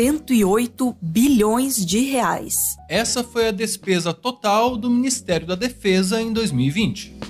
108 bilhões de reais. Essa foi a despesa total do Ministério da Defesa em 2020.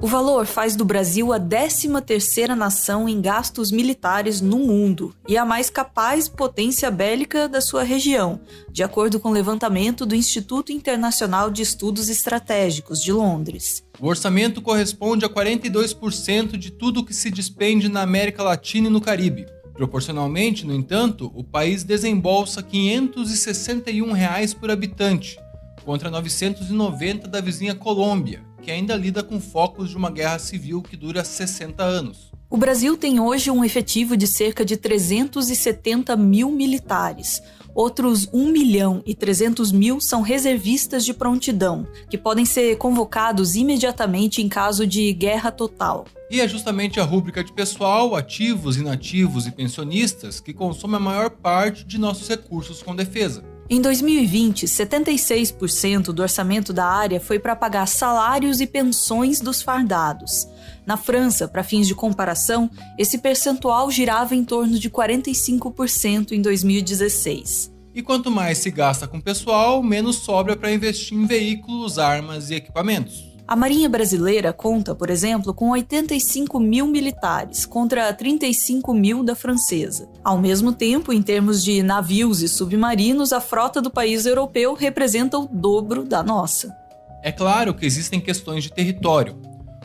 O valor faz do Brasil a 13ª nação em gastos militares no mundo e a mais capaz potência bélica da sua região, de acordo com o levantamento do Instituto Internacional de Estudos Estratégicos de Londres. O orçamento corresponde a 42% de tudo que se despende na América Latina e no Caribe. Proporcionalmente, no entanto, o país desembolsa R$ 561 por habitante, contra 990 da vizinha Colômbia, que ainda lida com focos de uma guerra civil que dura 60 anos. O Brasil tem hoje um efetivo de cerca de 370 mil militares. Outros 1.300.000 são reservistas de prontidão, que podem ser convocados imediatamente em caso de guerra total. E é justamente a rúbrica de pessoal, ativos, inativos e pensionistas que consome a maior parte de nossos recursos com defesa. Em 2020, 76% do orçamento da área foi para pagar salários e pensões dos fardados. Na França, para fins de comparação, esse percentual girava em torno de 45% em 2016. E quanto mais se gasta com pessoal, menos sobra para investir em veículos, armas e equipamentos. A Marinha Brasileira conta, por exemplo, com 85 mil militares, contra 35 mil da francesa. Ao mesmo tempo, em termos de navios e submarinos, a frota do país europeu representa o dobro da nossa. É claro que existem questões de território.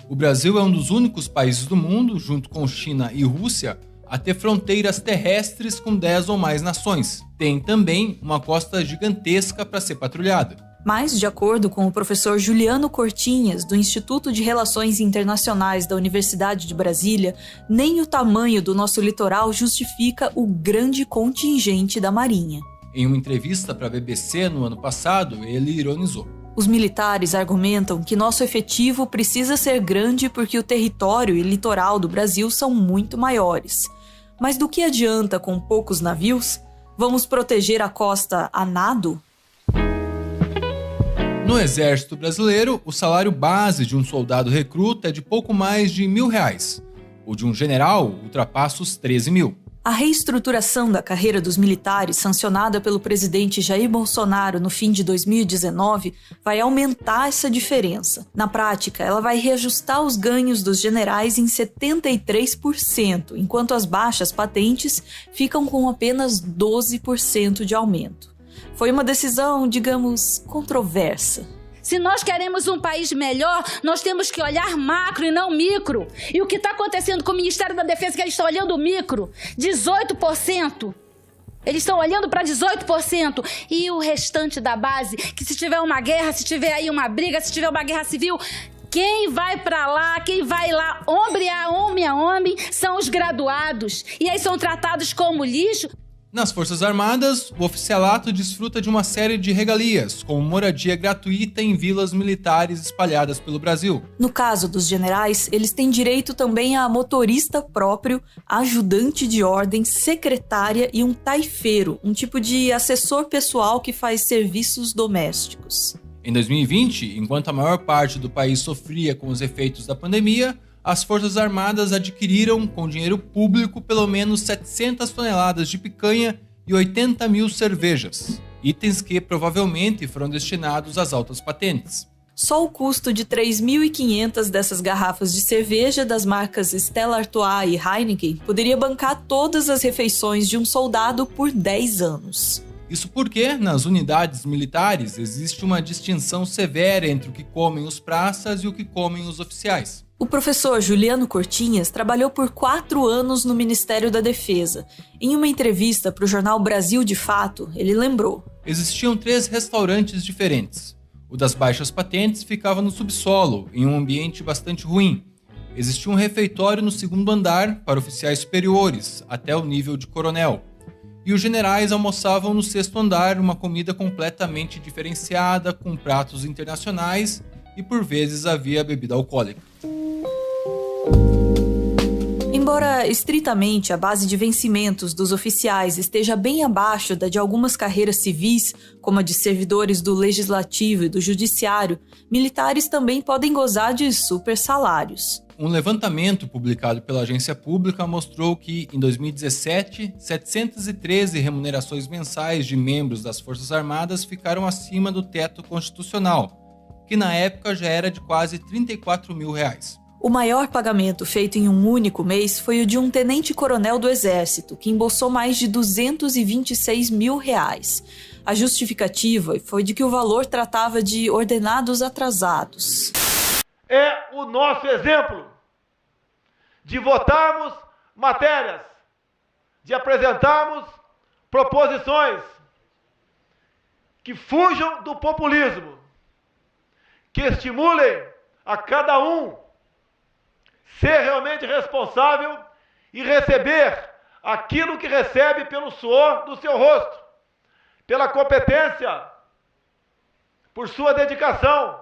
O Brasil é um dos únicos países do mundo, junto com China e Rússia, a ter fronteiras terrestres com 10 ou mais nações. Tem também uma costa gigantesca para ser patrulhada. Mas, de acordo com o professor Juliano Cortinhas, do Instituto de Relações Internacionais da Universidade de Brasília, nem o tamanho do nosso litoral justifica o grande contingente da Marinha. Em uma entrevista para a BBC no ano passado, ele ironizou. Os militares argumentam que nosso efetivo precisa ser grande porque o território e litoral do Brasil são muito maiores. Mas do que adianta com poucos navios? Vamos proteger a costa a nado? No Exército Brasileiro, o salário base de um soldado recruta é de pouco mais de R$1.000. O de um general ultrapassa os 13 mil. A reestruturação da carreira dos militares, sancionada pelo presidente Jair Bolsonaro no fim de 2019, vai aumentar essa diferença. Na prática, ela vai reajustar os ganhos dos generais em 73%, enquanto as baixas patentes ficam com apenas 12% de aumento. Foi uma decisão, digamos, controversa. Se nós queremos um país melhor, nós temos que olhar macro e não micro. E o que está acontecendo com o Ministério da Defesa, que eles estão olhando o micro, 18%. Eles estão olhando para 18%. E o restante da base, que se tiver uma guerra, se tiver aí uma briga, se tiver uma guerra civil, quem vai para lá, quem vai lá, homem a homem, são os graduados. E aí são tratados como lixo. Nas Forças Armadas, o oficialato desfruta de uma série de regalias, como moradia gratuita em vilas militares espalhadas pelo Brasil. No caso dos generais, eles têm direito também a motorista próprio, ajudante de ordem, secretária e um taifeiro, um tipo de assessor pessoal que faz serviços domésticos. Em 2020, enquanto a maior parte do país sofria com os efeitos da pandemia, as Forças Armadas adquiriram, com dinheiro público, pelo menos 700 toneladas de picanha e 80 mil cervejas, itens que provavelmente foram destinados às altas patentes. Só o custo de 3.500 dessas garrafas de cerveja das marcas Stella Artois e Heineken poderia bancar todas as refeições de um soldado por 10 anos. Isso porque, nas unidades militares, existe uma distinção severa entre o que comem os praças e o que comem os oficiais. O professor Juliano Cortinhas trabalhou por 4 anos no Ministério da Defesa. Em uma entrevista para o jornal Brasil de Fato, ele lembrou: existiam 3 restaurantes diferentes. O das baixas patentes ficava no subsolo, em um ambiente bastante ruim. Existia um refeitório no 2º andar para oficiais superiores, até o nível de coronel. E os generais almoçavam no 6º andar, uma comida completamente diferenciada, com pratos internacionais e por vezes havia bebida alcoólica. Embora estritamente a base de vencimentos dos oficiais esteja bem abaixo da de algumas carreiras civis, como a de servidores do Legislativo e do Judiciário, militares também podem gozar de super salários. um levantamento publicado pela agência pública mostrou que, em 2017, 713 remunerações mensais de membros das Forças Armadas ficaram acima do teto constitucional, que na época já era de quase R$ 34 mil. O maior pagamento feito em um único mês foi o de um tenente-coronel do Exército, que embolsou mais de R$ 226 mil. A justificativa foi de que o valor tratava de ordenados atrasados. É o nosso exemplo de votarmos matérias, de apresentarmos proposições que fujam do populismo, que estimulem a cada um ser realmente responsável e receber aquilo que recebe pelo suor do seu rosto, pela competência, por sua dedicação.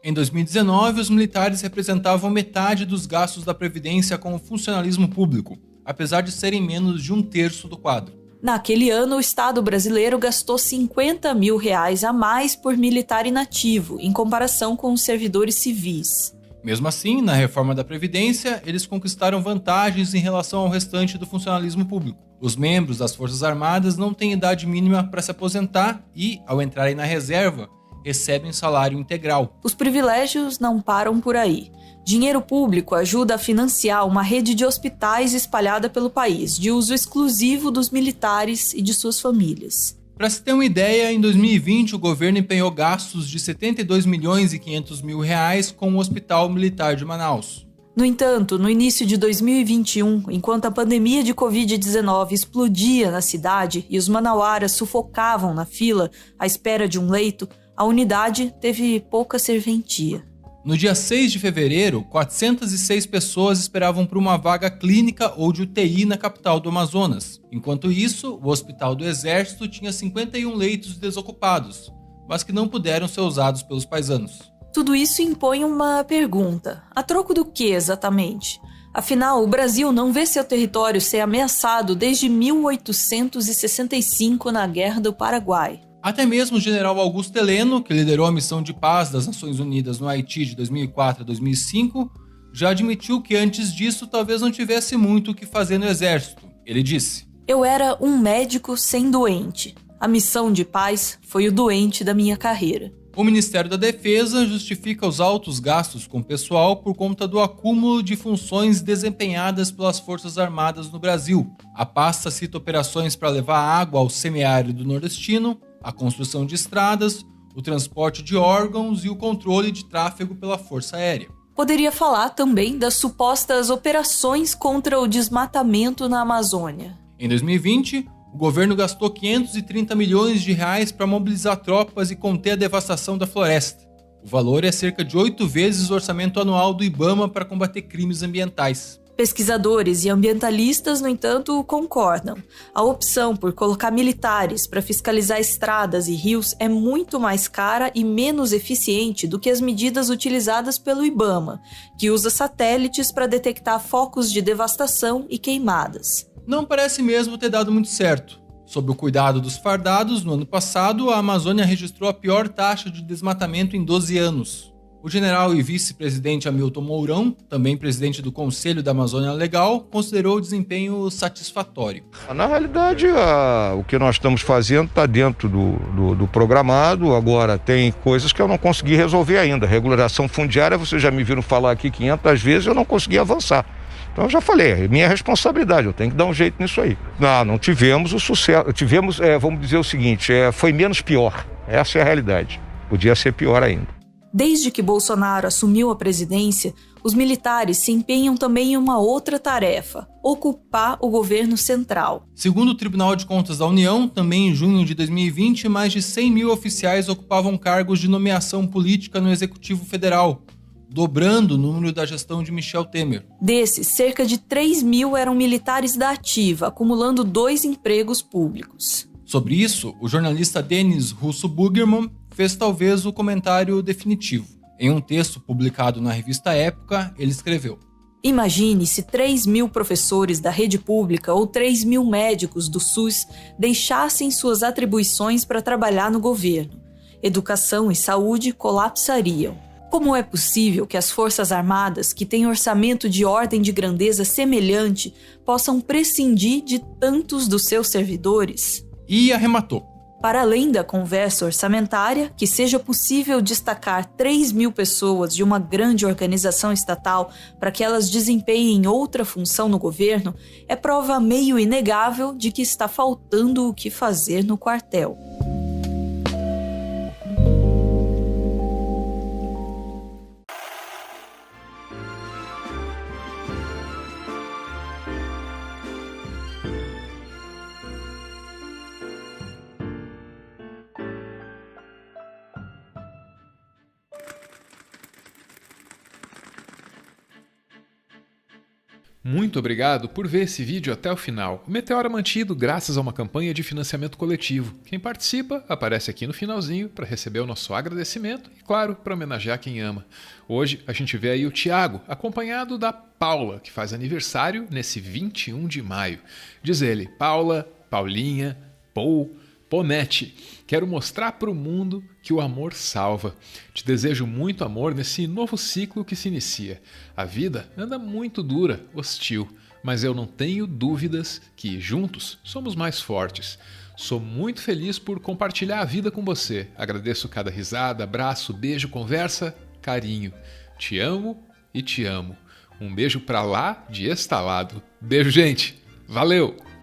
Em 2019, os militares representavam metade dos gastos da Previdência com o funcionalismo público, apesar de serem menos de 1/3 do quadro. Naquele ano, o Estado brasileiro gastou R$ 50 mil a mais por militar inativo, em comparação com os servidores civis. Mesmo assim, na reforma da Previdência, eles conquistaram vantagens em relação ao restante do funcionalismo público. Os membros das Forças Armadas não têm idade mínima para se aposentar e, ao entrarem na reserva, recebem salário integral. Os privilégios não param por aí. Dinheiro público ajuda a financiar uma rede de hospitais espalhada pelo país, de uso exclusivo dos militares e de suas famílias. Para se ter uma ideia, em 2020 o governo empenhou gastos de R$ 72.500.000 com o Hospital Militar de Manaus. No entanto, no início de 2021, enquanto a pandemia de Covid-19 explodia na cidade e os manauaras sufocavam na fila à espera de um leito, a unidade teve pouca serventia. No dia 6 de fevereiro, 406 pessoas esperavam por uma vaga clínica ou de UTI na capital do Amazonas. Enquanto isso, o Hospital do Exército tinha 51 leitos desocupados, mas que não puderam ser usados pelos paisanos. Tudo isso impõe uma pergunta. A troco do que exatamente? Afinal, o Brasil não vê seu território ser ameaçado desde 1865 na Guerra do Paraguai. Até mesmo o general Augusto Heleno, que liderou a missão de paz das Nações Unidas no Haiti de 2004 a 2005, já admitiu que antes disso talvez não tivesse muito o que fazer no exército. Ele disse: "Eu era um médico sem doente. A missão de paz foi o doente da minha carreira." O Ministério da Defesa justifica os altos gastos com pessoal por conta do acúmulo de funções desempenhadas pelas Forças Armadas no Brasil. A pasta cita operações para levar água ao semiárido nordestino, a construção de estradas, o transporte de órgãos e o controle de tráfego pela Força Aérea. Poderia falar também das supostas operações contra o desmatamento na Amazônia. Em 2020, o governo gastou R$ 530 milhões para mobilizar tropas e conter a devastação da floresta. O valor é cerca de 8 vezes o orçamento anual do IBAMA para combater crimes ambientais. Pesquisadores e ambientalistas, no entanto, concordam. A opção por colocar militares para fiscalizar estradas e rios é muito mais cara e menos eficiente do que as medidas utilizadas pelo IBAMA, que usa satélites para detectar focos de devastação e queimadas. Não parece mesmo ter dado muito certo. Sob o cuidado dos fardados, no ano passado, a Amazônia registrou a pior taxa de desmatamento em 12 anos. O general e vice-presidente Hamilton Mourão, também presidente do Conselho da Amazônia Legal, considerou o desempenho satisfatório. Na realidade, o que nós estamos fazendo está dentro do programado. Agora, tem coisas que eu não consegui resolver ainda. Regulação fundiária, vocês já me viram falar aqui 500 vezes, eu não consegui avançar. Então eu já falei, é minha responsabilidade, eu tenho que dar um jeito nisso aí. Não tivemos o sucesso, vamos dizer o seguinte, foi menos pior. Essa é a realidade. Podia ser pior ainda. Desde que Bolsonaro assumiu a presidência, os militares se empenham também em uma outra tarefa: ocupar o governo central. Segundo o Tribunal de Contas da União, também em junho de 2020, mais de 100 mil oficiais ocupavam cargos de nomeação política no Executivo Federal, dobrando o número da gestão de Michel Temer. Desses, cerca de 3 mil eram militares da ativa, acumulando 2 empregos públicos. Sobre isso, o jornalista Denis Russo-Bugerman fez talvez o comentário definitivo. Em um texto publicado na revista Época, ele escreveu: "Imagine se 3 mil professores da rede pública ou 3 mil médicos do SUS deixassem suas atribuições para trabalhar no governo. Educação e saúde colapsariam." Como é possível que as Forças Armadas, que têm orçamento de ordem de grandeza semelhante, possam prescindir de tantos dos seus servidores? E arrematou. Para além da conversa orçamentária, que seja possível destacar 3.000 pessoas de uma grande organização estatal para que elas desempenhem outra função no governo, é prova meio inegável de que está faltando o que fazer no quartel. Muito obrigado por ver esse vídeo até o final. O Meteoro é mantido graças a uma campanha de financiamento coletivo. Quem participa aparece aqui no finalzinho para receber o nosso agradecimento e, claro, para homenagear quem ama. Hoje a gente vê aí o Thiago, acompanhado da Paula, que faz aniversário nesse 21 de maio. Diz ele: Paula, Paulinha, Pou, Ponete, quero mostrar para o mundo que o amor salva. Te desejo muito amor nesse novo ciclo que se inicia. A vida anda muito dura, hostil, mas eu não tenho dúvidas que juntos somos mais fortes. Sou muito feliz por compartilhar a vida com você. Agradeço cada risada, abraço, beijo, conversa, carinho. Te amo e te amo. Um beijo pra lá de estalado. Beijo, gente. Valeu!